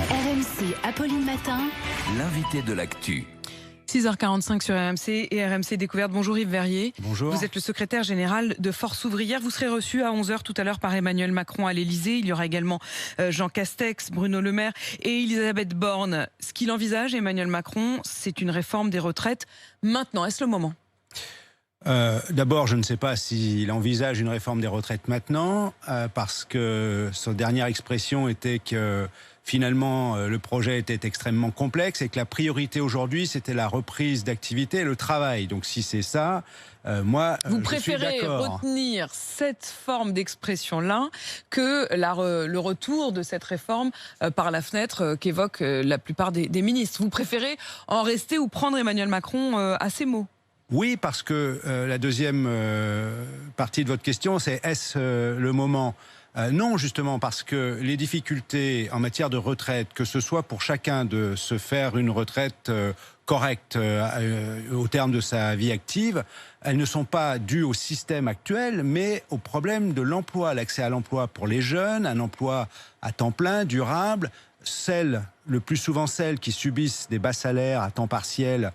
RMC, Apolline Matin. L'invité de l'actu. 6h45 sur RMC et RMC Découverte. Bonjour Yves Verrier. Bonjour. Vous êtes le secrétaire général de Force Ouvrière. Vous serez reçu à 11h tout à l'heure par Emmanuel Macron à l'Elysée. Il y aura également Jean Castex, Bruno Le Maire et Elisabeth Borne. Ce qu'il envisage, Emmanuel Macron, c'est une réforme des retraites. Maintenant, est-ce le moment ? D'abord, je ne sais pas s'il envisage une réforme des retraites maintenant, parce que sa dernière expression était que finalement le projet était extrêmement complexe et que la priorité aujourd'hui c'était la reprise d'activité et le travail. Donc si c'est ça, moi vous je préférez suis d'accord. retenir cette forme d'expression-là que le retour de cette réforme par la fenêtre qu'évoquent la plupart des ministres. Vous préférez en rester ou prendre Emmanuel Macron à ses mots ? Oui, parce que la deuxième partie de votre question, c'est est-ce le moment ? Non, justement, parce que les difficultés en matière de retraite, que ce soit pour chacun de se faire une retraite correcte au terme de sa vie active, elles ne sont pas dues au système actuel, mais au problème de l'emploi, l'accès à l'emploi pour les jeunes, un emploi à temps plein, durable, le plus souvent celles qui subissent des bas salaires à temps partiel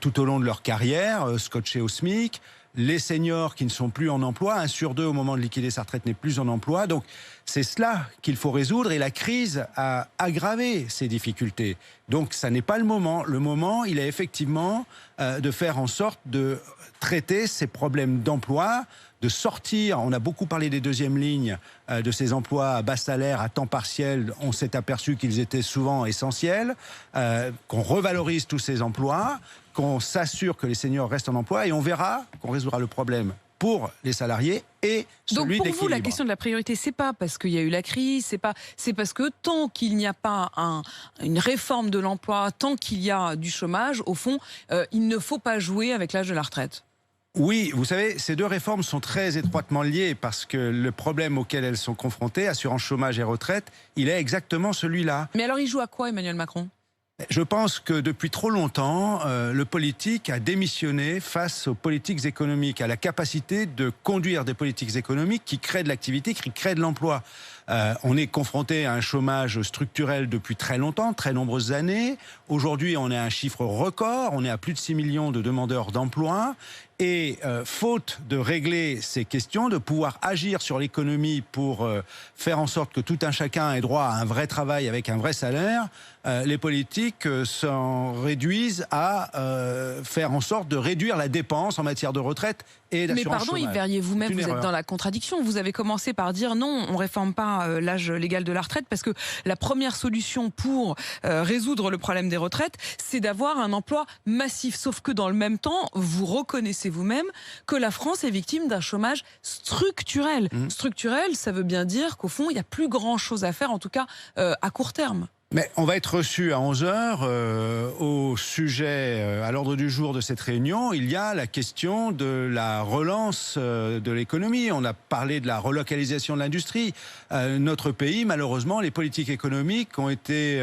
tout au long de leur carrière, scotchés au SMIC, les seniors qui ne sont plus en emploi, 1 sur 2 au moment de liquider sa retraite n'est plus en emploi. Donc c'est cela qu'il faut résoudre et la crise a aggravé ces difficultés. Donc ça n'est pas le moment. Le moment, il est effectivement de faire en sorte de traiter ces problèmes d'emploi, de sortir, on a beaucoup parlé des deuxièmes lignes, de ces emplois à bas salaire, à temps partiel, on s'est aperçu qu'ils étaient souvent essentiels, qu'on revalorise tous ces emplois, qu'on s'assure que les seniors restent en emploi et on verra qu'on résoudra le problème pour les salariés et celui d'équilibre. Donc pour vous, la question de la priorité, c'est pas parce qu'il y a eu la crise, c'est parce que tant qu'il n'y a pas une réforme de l'emploi, tant qu'il y a du chômage, au fond, il ne faut pas jouer avec l'âge de la retraite. Oui, vous savez, ces deux réformes sont très étroitement liées parce que le problème auquel elles sont confrontées, assurance chômage et retraite, il est exactement celui-là. Mais alors il joue à quoi Emmanuel Macron ? Je pense que depuis trop longtemps, le politique a démissionné face aux politiques économiques, à la capacité de conduire des politiques économiques qui créent de l'activité, qui créent de l'emploi. On est confronté à un chômage structurel depuis très longtemps, très nombreuses années. Aujourd'hui, on est à un chiffre record, on est à plus de 6 millions de demandeurs d'emploi. Et faute de régler ces questions, de pouvoir agir sur l'économie pour faire en sorte que tout un chacun ait droit à un vrai travail avec un vrai salaire, les politiques s'en réduisent à faire en sorte de réduire la dépense en matière de retraite et d'assurance chômage. Mais pardon Yves Verrier, vous-même vous êtes dans la contradiction. Vous avez commencé par dire non, on ne réforme pas l'âge légal de la retraite parce que la première solution pour résoudre le problème des retraites, c'est d'avoir un emploi massif. Sauf que dans le même temps, vous reconnaissez vous-même que la France est victime d'un chômage structurel. Structurel, ça veut bien dire qu'au fond, il n'y a plus grand-chose à faire, en tout cas à court terme. Mais on va être reçu à 11h au sujet, à l'ordre du jour de cette réunion, il y a la question de la relance de l'économie. On a parlé de la relocalisation de l'industrie. Notre pays, malheureusement, les politiques économiques ont été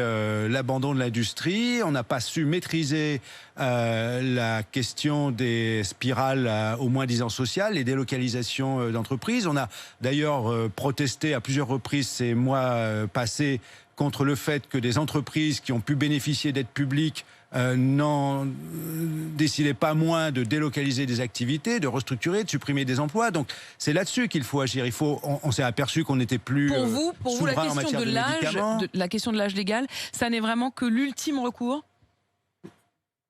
l'abandon de l'industrie. On n'a pas su maîtriser la question des spirales au moins-disant social, les délocalisations d'entreprises. On a d'ailleurs protesté à plusieurs reprises ces mois passés contre le fait que des entreprises qui ont pu bénéficier d'aides publiques n'en décidaient pas moins de délocaliser des activités, de restructurer, de supprimer des emplois. Donc c'est là-dessus qu'il faut agir. On s'est aperçu qu'on n'était plus pour vous, la question de l'âge légal, ça n'est vraiment que l'ultime recours ?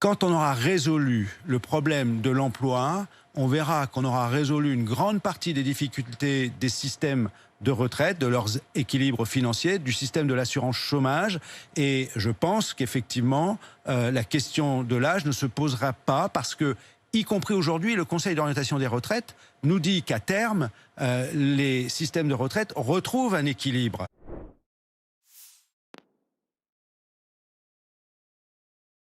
Quand on aura résolu le problème de l'emploi, on verra qu'on aura résolu une grande partie des difficultés des systèmes de retraite, de leurs équilibres financiers, du système de l'assurance chômage. Et je pense qu'effectivement, la question de l'âge ne se posera pas parce que, y compris aujourd'hui, le Conseil d'orientation des retraites nous dit qu'à terme, les systèmes de retraite retrouvent un équilibre.